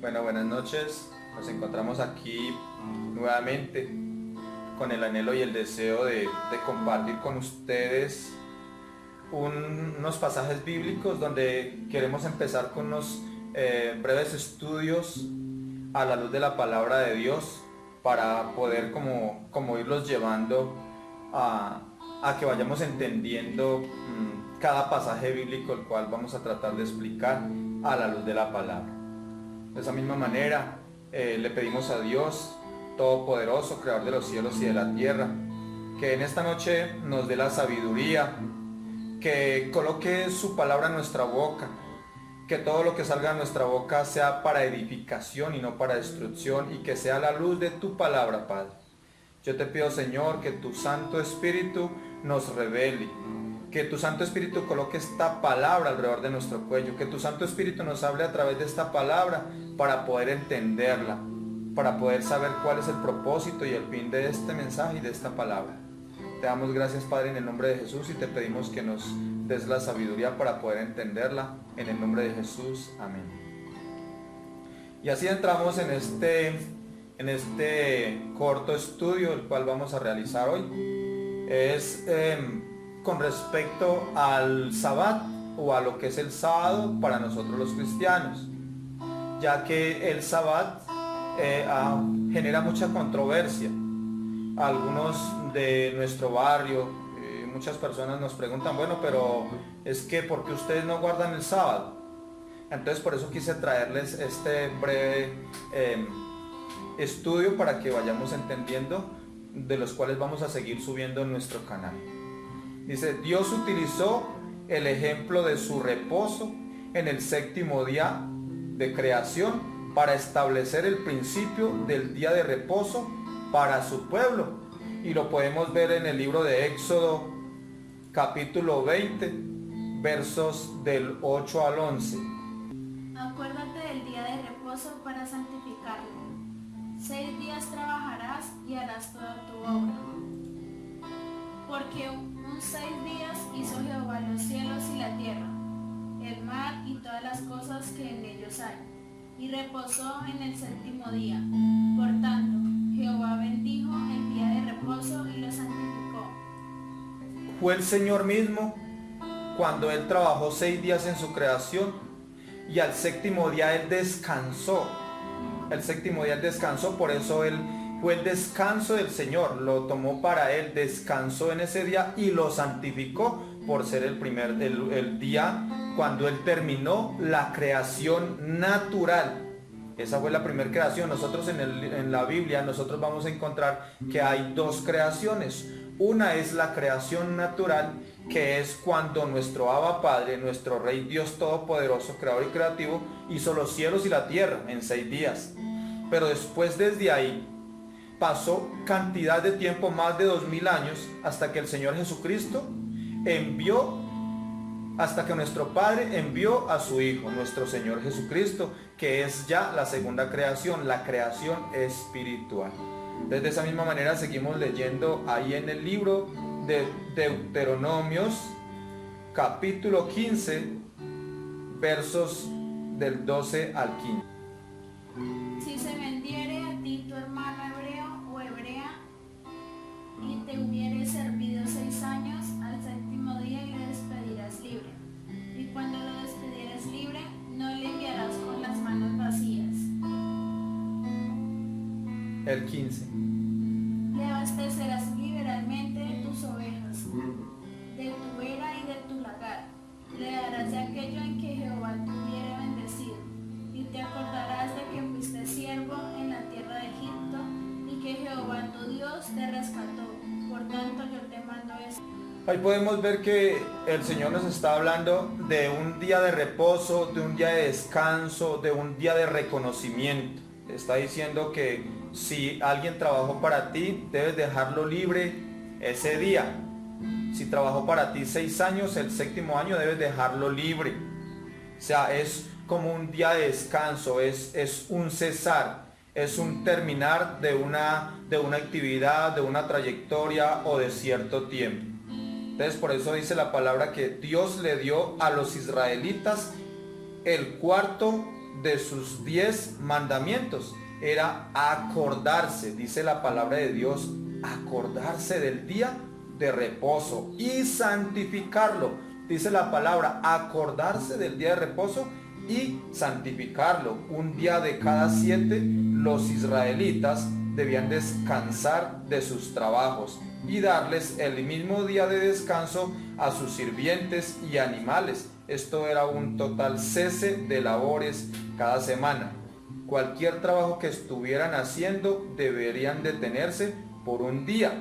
Bueno, buenas noches. Nos encontramos aquí nuevamente con el anhelo y el deseo de compartir con ustedes unos pasajes bíblicos donde queremos empezar con unos breves estudios a la luz de la palabra de Dios para poder como irlos llevando a que vayamos entendiendo cada pasaje bíblico el cual vamos a tratar de explicar a la luz de la palabra. De esa misma manera le pedimos a Dios Todopoderoso, Creador de los cielos y de la tierra, que en esta noche nos dé la sabiduría, que coloque su palabra en nuestra boca, que todo lo que salga de nuestra boca sea para edificación y no para destrucción, y que sea la luz de tu palabra, Padre. Yo te pido, Señor, que tu Santo Espíritu nos revele, que tu Santo Espíritu coloque esta palabra alrededor de nuestro cuello, que tu Santo Espíritu nos hable a través de esta palabra para poder entenderla, para poder saber cuál es el propósito y el fin de este mensaje y de esta palabra. Te damos gracias, Padre, en el nombre de Jesús, y te pedimos que nos des la sabiduría para poder entenderla, en el nombre de Jesús. Amén. Y así entramos en este corto estudio, el cual vamos a realizar hoy. Es con respecto al Sabbat, o a lo que es el sábado para nosotros los cristianos, ya que el Sabbat genera mucha controversia. Algunos de nuestro barrio, muchas personas nos preguntan, bueno, pero es que ¿por qué ustedes no guardan el sábado? Entonces por eso quise traerles este breve estudio para que vayamos entendiendo, de los cuales vamos a seguir subiendo en nuestro canal. Dice: Dios utilizó el ejemplo de su reposo en el séptimo día de creación para establecer el principio del día de reposo para su pueblo. Y lo podemos ver en el libro de Éxodo, capítulo 20, versos del 8 al 11. Acuérdate del día de reposo para santificarlo. 6 días trabajarás y harás toda tu obra. Porque un 6 días hizo Jehová los cielos y la tierra, el mar y todas las cosas que en ellos hay, y reposó en el séptimo día. Por tanto, Jehová bendijo el día de reposo y lo santificó. Fue el Señor mismo cuando Él trabajó 6 días en su creación, y al séptimo día Él descansó. El séptimo día Él descansó, por eso Él fue el descanso del Señor, lo tomó para Él, descansó en ese día y lo santificó por ser el día cuando Él terminó la creación natural. Esa fue la primera creación. Nosotros en la Biblia nosotros vamos a encontrar que hay dos creaciones. Una es la creación natural, que es cuando nuestro Abba Padre, nuestro Rey Dios Todopoderoso, Creador y Creativo, hizo los cielos y la tierra en 6 días. Pero después, desde ahí, pasó cantidad de tiempo, más de 2000 años, hasta que el Señor Jesucristo hasta que nuestro Padre envió a su Hijo, nuestro Señor Jesucristo, que es ya la segunda creación, la creación espiritual. De esa misma manera seguimos leyendo ahí en el libro de Deuteronomios, capítulo 15, versos del 12 al 15. Si se vendiere a ti tu hermano hebreo o hebrea, y te hubiere servido 6 años, al séptimo día le despedirás libre. Y cuando lo despidieras libre, no le enviarás con las manos vacías. El 15. Le abastecerás liberalmente de tus ovejas, de tu era y de tu lagar. Le darás de aquello en que Jehová te hubiere bendecido. Y te acordarás de que fuiste siervo en la tierra de Egipto, y que Jehová tu Dios te rescató. Por tanto yo te mando esto. Ahí podemos ver que el Señor nos está hablando de un día de reposo, de un día de descanso, de un día de reconocimiento. Está diciendo que si alguien trabajó para ti, debes dejarlo libre ese día. Si trabajó para ti 6 años, el séptimo año debes dejarlo libre. O sea, es como un día de descanso, es un cesar, es un terminar de una actividad, de una trayectoria o de cierto tiempo. Entonces por eso dice la palabra que Dios le dio a los israelitas el cuarto de sus 10 mandamientos era acordarse, dice la palabra de Dios, acordarse del día de reposo y santificarlo. Dice la palabra, acordarse del día de reposo y santificarlo. Un día de cada 7 los israelitas debían descansar de sus trabajos y darles el mismo día de descanso a sus sirvientes y animales. Esto era un total cese de labores cada semana. Cualquier trabajo que estuvieran haciendo deberían detenerse por un día.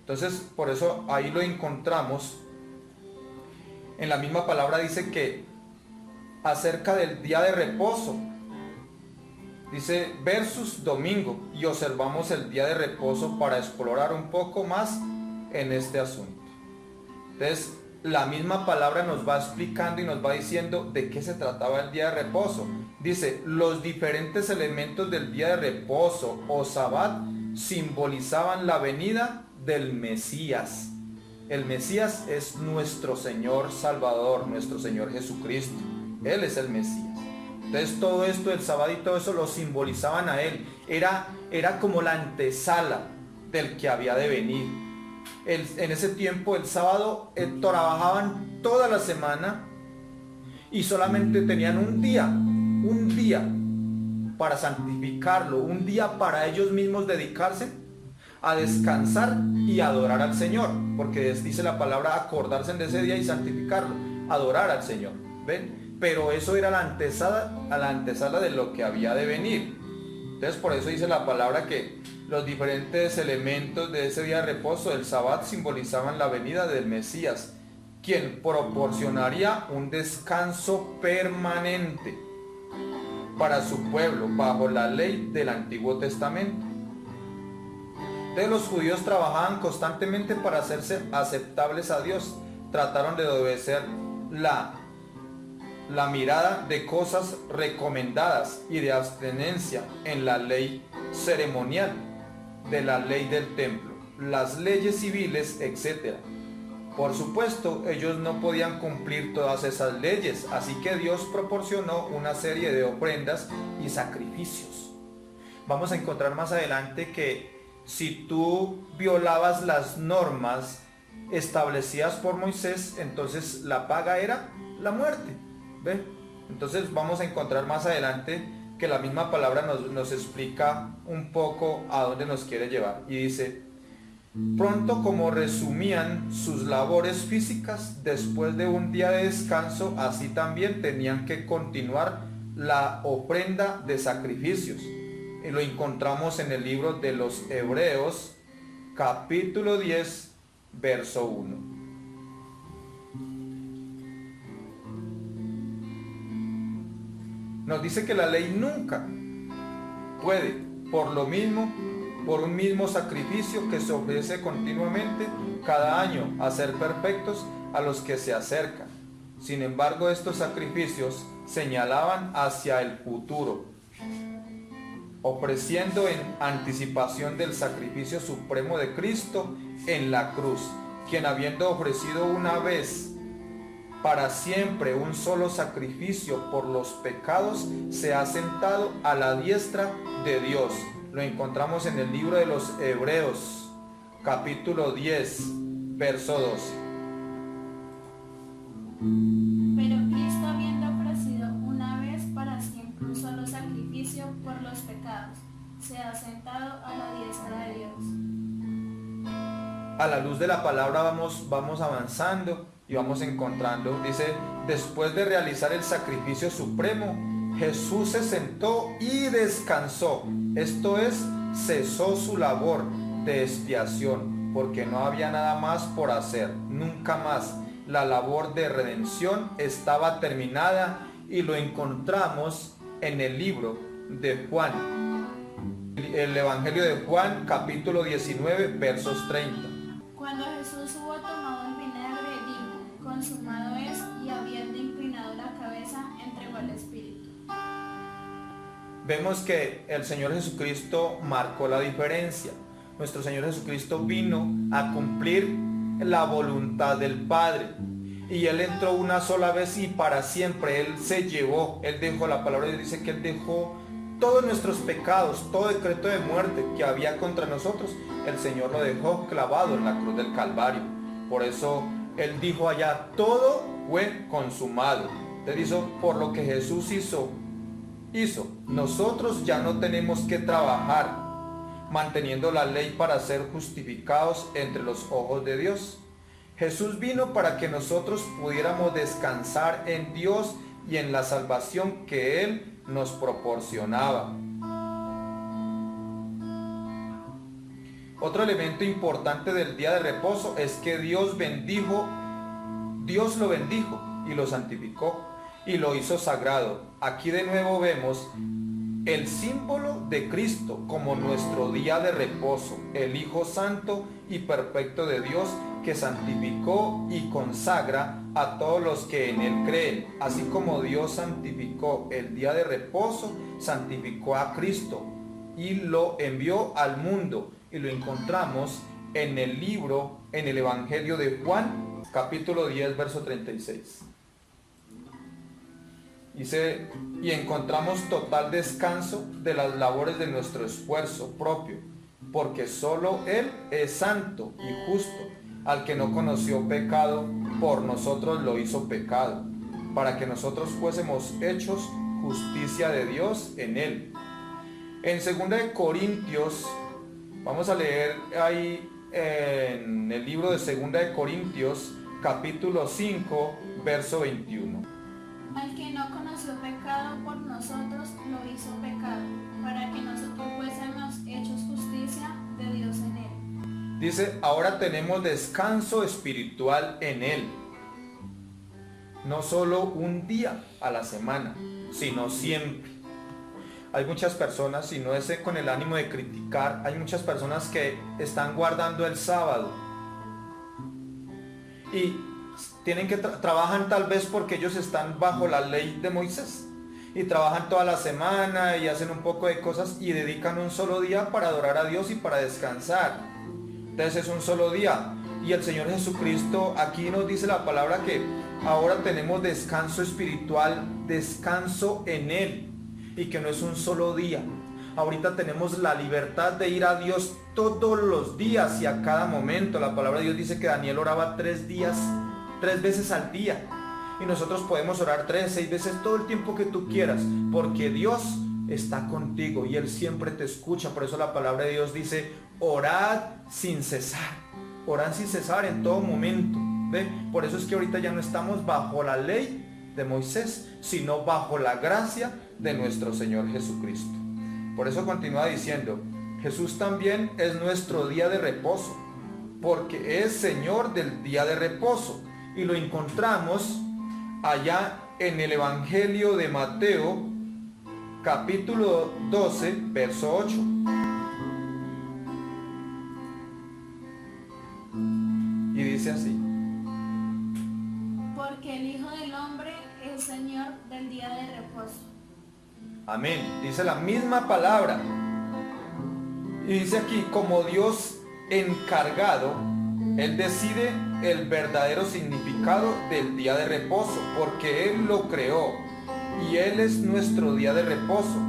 Entonces, por eso ahí lo encontramos. En la misma palabra dice que acerca del día de reposo, dice versus domingo, y observamos el día de reposo para explorar un poco más en este asunto. Entonces, la misma palabra nos va explicando y nos va diciendo de qué se trataba el día de reposo. Dice, los diferentes elementos del día de reposo o Sabbat simbolizaban la venida del Mesías. El Mesías es nuestro Señor Salvador, nuestro Señor Jesucristo. Él es el Mesías. Entonces todo esto, el Sabbat y todo eso lo simbolizaban a Él. Era como la antesala del que había de venir. En ese tiempo, el sábado, trabajaban toda la semana y solamente tenían un día para santificarlo, un día para ellos mismos dedicarse a descansar y adorar al Señor, porque dice la palabra acordarse de ese día y santificarlo, adorar al Señor, ¿ven? Pero eso era la antesala de lo que había de venir. Entonces por eso dice la palabra que los diferentes elementos de ese día de reposo, el Sabbat, simbolizaban la venida del Mesías, quien proporcionaría un descanso permanente para su pueblo bajo la ley del Antiguo Testamento. Entonces los judíos trabajaban constantemente para hacerse aceptables a Dios. Trataron de obedecer la mirada de cosas recomendadas y de abstenencia en la ley ceremonial de la ley del templo, las leyes civiles, etc. Por supuesto, ellos no podían cumplir todas esas leyes, así que Dios proporcionó una serie de ofrendas y sacrificios. Vamos a encontrar más adelante que si tú violabas las normas establecidas por Moisés, entonces la paga era la muerte. ¿Ve? Entonces vamos a encontrar más adelante que la misma palabra nos explica un poco a dónde nos quiere llevar. Y dice, pronto como resumían sus labores físicas después de un día de descanso, así también tenían que continuar la ofrenda de sacrificios. Y lo encontramos en el libro de los Hebreos, capítulo 10, verso 1. Nos dice que la ley nunca puede, por un mismo sacrificio que se ofrece continuamente cada año, hacer perfectos a los que se acercan. Sin embargo, estos sacrificios señalaban hacia el futuro, ofreciendo en anticipación del sacrificio supremo de Cristo en la cruz, quien habiendo ofrecido una vez para siempre un solo sacrificio por los pecados, se ha sentado a la diestra de Dios. Lo encontramos en el libro de los Hebreos, capítulo 10, verso 12. Pero Cristo, habiendo ofrecido una vez para siempre un solo sacrificio por los pecados, se ha sentado a la diestra de Dios. A la luz de la palabra vamos avanzando y vamos encontrando, dice, después de realizar el sacrificio supremo, Jesús se sentó y descansó. Esto es, cesó su labor de expiación, porque no había nada más por hacer, nunca más. La labor de redención estaba terminada y lo encontramos en el libro de Juan, el Evangelio de Juan, capítulo 19, versos 30. Cuando Jesús hubo tomado el vinagre, dijo, consumado es, y habiendo inclinado la cabeza, entregó al Espíritu. Vemos que el Señor Jesucristo marcó la diferencia. Nuestro Señor Jesucristo vino a cumplir la voluntad del Padre. y Él entró una sola vez y para siempre. Él se llevó, Él dejó, la palabra de Dios dice que Él dejó todos nuestros pecados, todo decreto de muerte que había contra nosotros. El Señor lo dejó clavado en la cruz del Calvario. Por eso Él dijo allá, todo fue consumado. Te hizo por lo que Jesús hizo. Nosotros ya no tenemos que trabajar manteniendo la ley para ser justificados entre los ojos de Dios. Jesús vino para que nosotros pudiéramos descansar en Dios y en la salvación que Él nos proporcionaba. Otro elemento importante del día de reposo es que Dios lo bendijo y lo santificó y lo hizo sagrado. Aquí de nuevo vemos el símbolo de Cristo como nuestro día de reposo, el Hijo Santo y perfecto de Dios que santificó y consagra a todos los que en Él creen. Así como Dios santificó el día de reposo, santificó a Cristo y lo envió al mundo. Y lo encontramos en el Evangelio de Juan, capítulo 10, verso 36. Dice, y encontramos total descanso de las labores de nuestro esfuerzo propio, porque solo Él es santo y justo. Al que no conoció pecado, por nosotros lo hizo pecado, para que nosotros fuésemos hechos justicia de Dios en Él. En 2 de Corintios, vamos a leer ahí en el libro de 2 de Corintios, capítulo 5, verso 21. Al que no conoció pecado, por nosotros lo hizo pecado, para que nosotros fuésemos hechos justicia de Dios en Él. Dice, ahora tenemos descanso espiritual en Él. No solo un día a la semana, sino siempre. Hay muchas personas, y no es con el ánimo de criticar, hay muchas personas que están guardando el sábado. Y tienen que trabajan tal vez porque ellos están bajo la ley de Moisés. Y trabajan toda la semana y hacen un poco de cosas y dedican un solo día para adorar a Dios y para descansar. Entonces es un solo día. Y el Señor Jesucristo aquí nos dice la palabra que ahora tenemos descanso espiritual, descanso en Él. Y que no es un solo día. Ahorita tenemos la libertad de ir a Dios todos los días y a cada momento. La palabra de Dios dice que Daniel oraba 3 veces al día. Y nosotros podemos orar 3, 6 veces todo el tiempo que tú quieras. Porque Dios está contigo y Él siempre te escucha. Por eso la palabra de Dios dice, orad sin cesar. Orad sin cesar en todo momento. ¿Ve? Por eso es que ahorita ya no estamos bajo la ley de Moisés, sino bajo la gracia de nuestro Señor Jesucristo. Por eso continúa diciendo, Jesús también es nuestro día de reposo, porque es Señor del día de reposo. Y lo encontramos allá en el Evangelio de Mateo, capítulo 12, verso 8. Y dice así. Porque el Hijo del Hombre es Señor del día de reposo. Amén. Dice la misma palabra. Y dice aquí, como Dios encargado, Él decide el verdadero significado del día de reposo, porque Él lo creó y Él es nuestro día de reposo,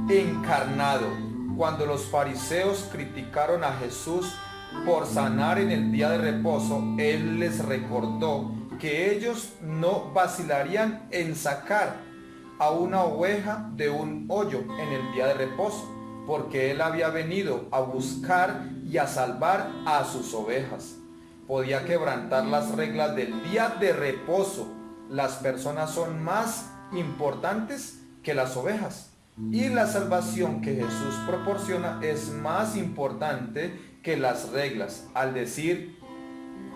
encarnado. Cuando los fariseos criticaron a Jesús por sanar en el día de reposo, Él les recordó que ellos no vacilarían en sacar a una oveja de un hoyo en el día de reposo, porque Él había venido a buscar y a salvar a sus ovejas. Podía quebrantar las reglas del día de reposo. Las personas son más importantes que las ovejas. Y la salvación que Jesús proporciona es más importante que las reglas. Al decir,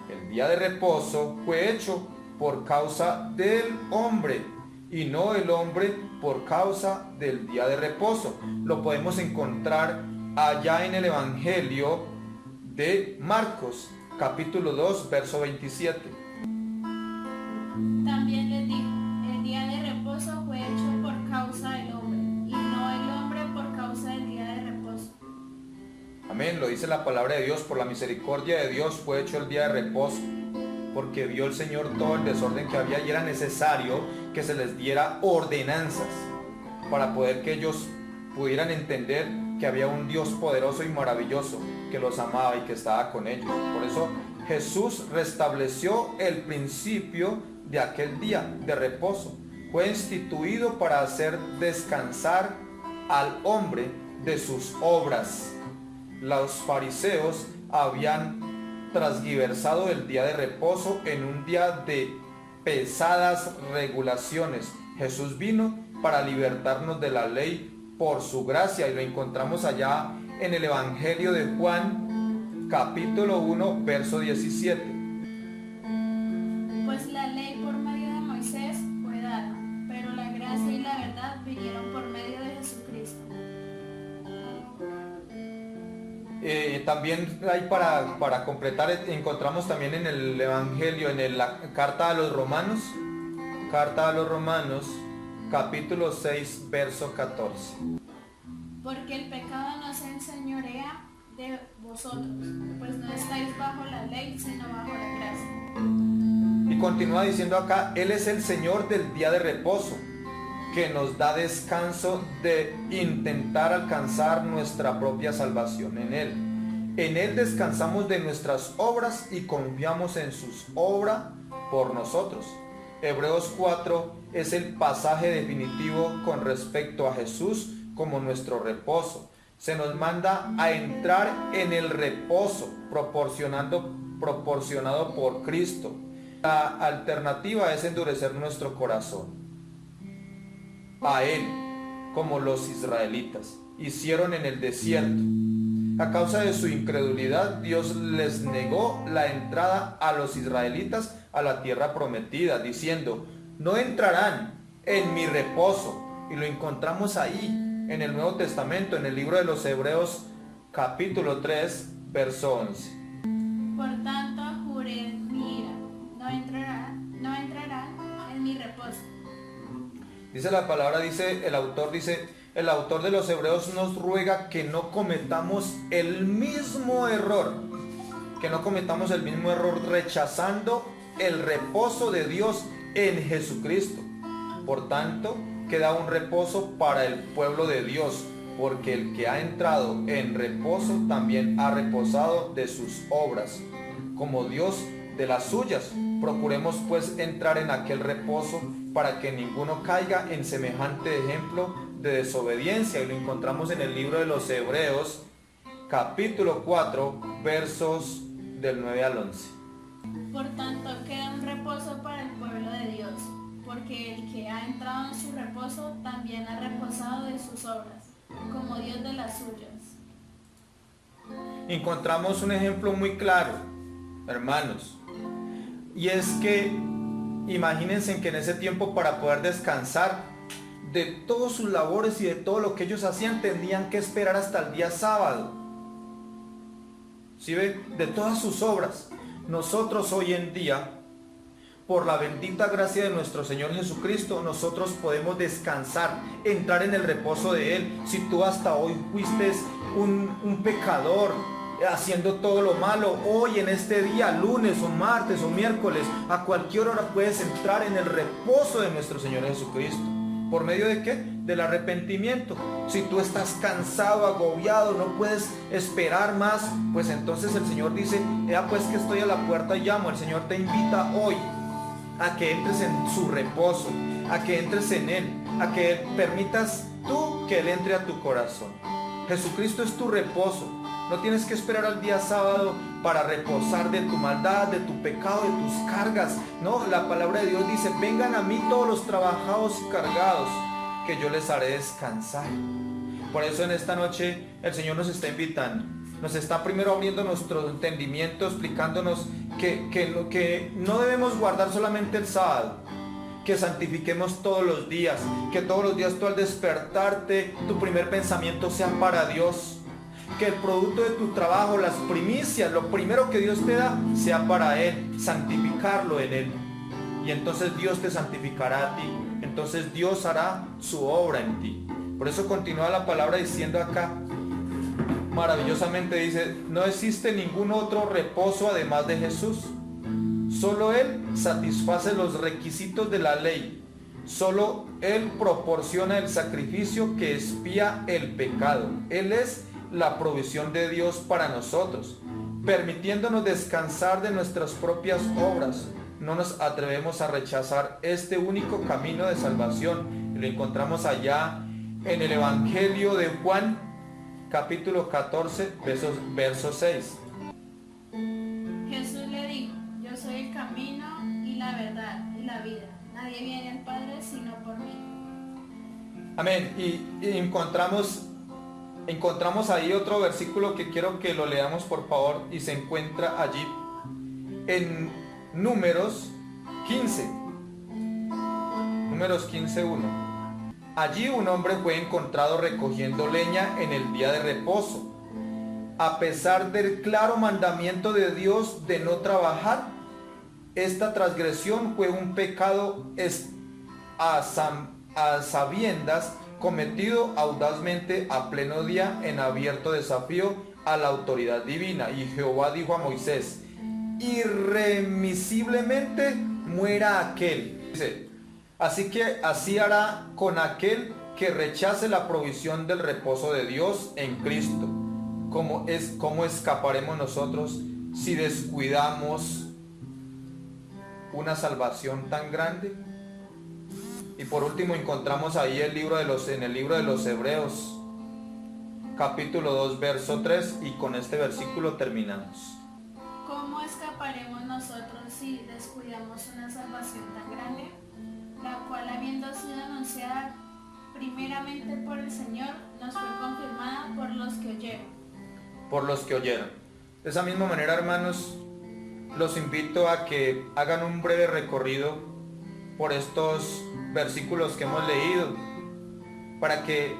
el día de reposo fue hecho por causa del hombre y no el hombre por causa del día de reposo. Lo podemos encontrar allá en el Evangelio de Marcos, capítulo 2, verso 27. También les dijo, el día de reposo fue hecho por causa del hombre, y no el hombre por causa del día de reposo. Amén, lo dice la palabra de Dios, por la misericordia de Dios fue hecho el día de reposo. porque vio el Señor todo el desorden que había y era necesario que se les diera ordenanzas para poder que ellos pudieran entender que había un Dios poderoso y maravilloso que los amaba y que estaba con ellos. Por eso Jesús restableció el principio de aquel día de reposo. Fue instituido para hacer descansar al hombre de sus obras. Los fariseos habían transgiversado el día de reposo en un día de pesadas regulaciones. Jesús vino para libertarnos de la ley por su gracia, y lo encontramos allá en el Evangelio de Juan, capítulo 1, verso 17. Pues la ley por medio de Moisés fue dada, pero la gracia y la verdad vinieron por medio de Jesucristo. También hay para completar, encontramos también en el Evangelio, en la carta a los Romanos, capítulo 6, verso 14. Porque el pecado no se enseñorea de vosotros, pues no estáis bajo la ley, sino bajo la gracia. Y continúa diciendo acá, Él es el Señor del día de reposo, que nos da descanso de intentar alcanzar nuestra propia salvación en Él. En Él descansamos de nuestras obras y confiamos en sus obras por nosotros. Hebreos 4 es el pasaje definitivo con respecto a Jesús como nuestro reposo. Se nos manda a entrar en el reposo proporcionado por Cristo. La alternativa es endurecer nuestro corazón a Él, como los israelitas hicieron en el desierto. A causa de su incredulidad, Dios les negó la entrada a los israelitas a la tierra prometida, diciendo, no entrarán en mi reposo. Y lo encontramos ahí en el Nuevo Testamento, en el libro de los Hebreos, capítulo 3, verso 11. Por tanto, juré en mi ira, no entrarán en mi reposo. Dice la palabra, el autor de los Hebreos nos ruega que no cometamos el mismo error, rechazando el reposo de Dios en Jesucristo. Por tanto, queda un reposo para el pueblo de Dios, porque el que ha entrado en reposo también ha reposado de sus obras, como Dios de las suyas. Procuremos pues entrar en aquel reposo para que ninguno caiga en semejante ejemplo de desobediencia. Y lo encontramos en el libro de los Hebreos, capítulo 4, versos del 9 al 11. Por tanto, queda un reposo para el pueblo de Dios, porque el que ha entrado en su reposo también ha reposado de sus obras, como Dios de las suyas. Encontramos un ejemplo muy claro, hermanos, y es que imagínense que en ese tiempo, para poder descansar de todas sus labores y de todo lo que ellos hacían, tendrían que esperar hasta el día sábado. ¿Sí ve? De todas sus obras. Nosotros hoy en día, por la bendita gracia de nuestro Señor Jesucristo, nosotros podemos descansar, entrar en el reposo de Él. Si tú hasta hoy fuiste un pecador, haciendo todo lo malo, hoy en este día, lunes o martes o miércoles, a cualquier hora puedes entrar en el reposo de nuestro Señor Jesucristo. ¿Por medio de qué? Del arrepentimiento. Si tú estás cansado, agobiado, no puedes esperar más, pues entonces el Señor dice, pues que estoy a la puerta y llamo. El Señor te invita hoy a que entres en su reposo, a que entres en Él, a que permitas tú que Él entre a tu corazón. Jesucristo es tu reposo. No tienes que esperar al día sábado para reposar de tu maldad, de tu pecado, de tus cargas. No, la palabra de Dios dice, vengan a mí todos los trabajados y cargados, que yo les haré descansar. Por eso en esta noche el Señor nos está invitando. Nos está primero abriendo nuestro entendimiento, explicándonos que no debemos guardar solamente el sábado, que santifiquemos todos los días, que todos los días tú al despertarte, tu primer pensamiento sea para Dios. Que el producto de tu trabajo, las primicias, lo primero que Dios te da, sea para Él, santificarlo en Él. Y entonces Dios te santificará a ti. Entonces Dios hará su obra en ti. Por eso continúa la palabra diciendo acá, maravillosamente dice, no existe ningún otro reposo además de Jesús. Solo Él satisface los requisitos de la ley. Solo Él proporciona el sacrificio que expía el pecado. Él es la provisión de Dios para nosotros, permitiéndonos descansar de nuestras propias obras. No nos atrevemos a rechazar este único camino de salvación. Lo encontramos allá en el Evangelio de Juan, capítulo 14, verso 6. Jesús le dijo: yo soy el camino y la verdad y la vida. Nadie viene al Padre sino por mí. Amén. Y encontramos ahí otro versículo que quiero que lo leamos, por favor, y se encuentra allí en Números 15. Números 15:1. Allí un hombre fue encontrado recogiendo leña en el día de reposo. A pesar del claro mandamiento de Dios de no trabajar, esta transgresión fue un pecado a sabiendas cometido audazmente a pleno día en abierto desafío a la autoridad divina. Y Jehová dijo a Moisés: irremisiblemente muera aquel. Dice, así que así hará con aquel que rechace la provisión del reposo de Dios en Cristo. ¿Cómo escaparemos nosotros si descuidamos una salvación tan grande? Y por último encontramos ahí en el libro de los Hebreos, capítulo 2, verso 3, y con este versículo terminamos. ¿Cómo escaparemos nosotros si descuidamos una salvación tan grande, la cual, habiendo sido anunciada primeramente por el Señor, nos fue confirmada por los que oyeron? Por los que oyeron. De esa misma manera, hermanos, los invito a que hagan un breve recorrido por estos versículos que hemos leído, para que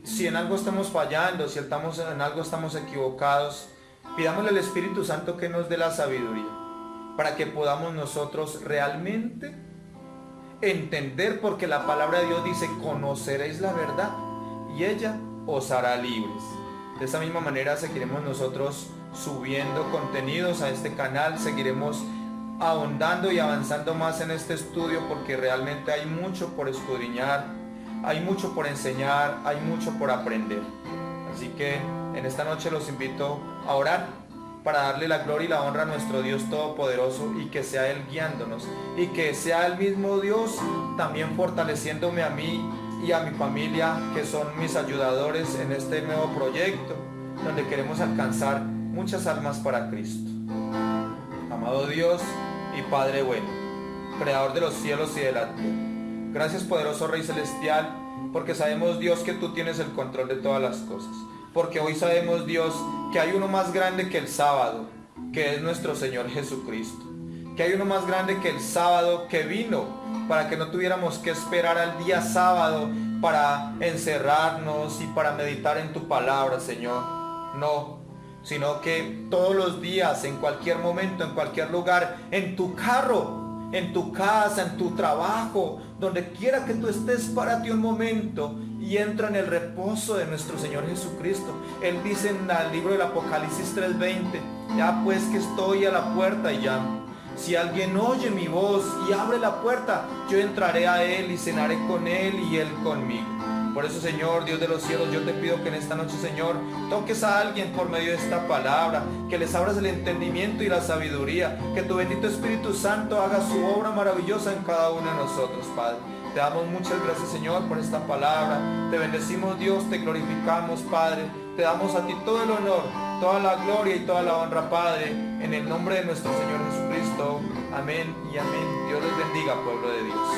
si en algo estamos fallando, si en algo estamos equivocados, pidámosle al Espíritu Santo que nos dé la sabiduría, para que podamos nosotros realmente entender, porque la palabra de Dios dice: conoceréis la verdad y ella os hará libres. De esa misma manera seguiremos nosotros subiendo contenidos a este canal, seguiremos ahondando y avanzando más en este estudio, porque realmente hay mucho por escudriñar, hay mucho por enseñar, hay mucho por aprender. Así que en esta noche los invito a orar para darle la gloria y la honra a nuestro Dios Todopoderoso, y que sea Él guiándonos, y que sea el mismo Dios también fortaleciéndome a mí y a mi familia, que son mis ayudadores en este nuevo proyecto, donde queremos alcanzar muchas almas para Cristo. Amado Dios y Padre bueno, Creador de los cielos y de la tierra, gracias, poderoso Rey Celestial, porque sabemos, Dios, que tú tienes el control de todas las cosas. Porque hoy sabemos, Dios, que hay uno más grande que el sábado, que es nuestro Señor Jesucristo. Que hay uno más grande que el sábado, que vino para que no tuviéramos que esperar al día sábado para encerrarnos y para meditar en tu palabra, Señor. No, sino que todos los días, en cualquier momento, en cualquier lugar, en tu carro, en tu casa, en tu trabajo, donde quiera que tú estés, párate un momento y entra en el reposo de nuestro Señor Jesucristo. Él dice en el libro del Apocalipsis 3:20: ya pues que estoy a la puerta y llamo. Si alguien oye mi voz y abre la puerta, yo entraré a él y cenaré con él y él conmigo. Por eso, Señor, Dios de los cielos, yo te pido que en esta noche, Señor, toques a alguien por medio de esta palabra, que les abras el entendimiento y la sabiduría, que tu bendito Espíritu Santo haga su obra maravillosa en cada uno de nosotros, Padre. Te damos muchas gracias, Señor, por esta palabra. Te bendecimos, Dios, te glorificamos, Padre. Te damos a ti todo el honor, toda la gloria y toda la honra, Padre, en el nombre de nuestro Señor Jesucristo. Amén y amén. Dios les bendiga, pueblo de Dios.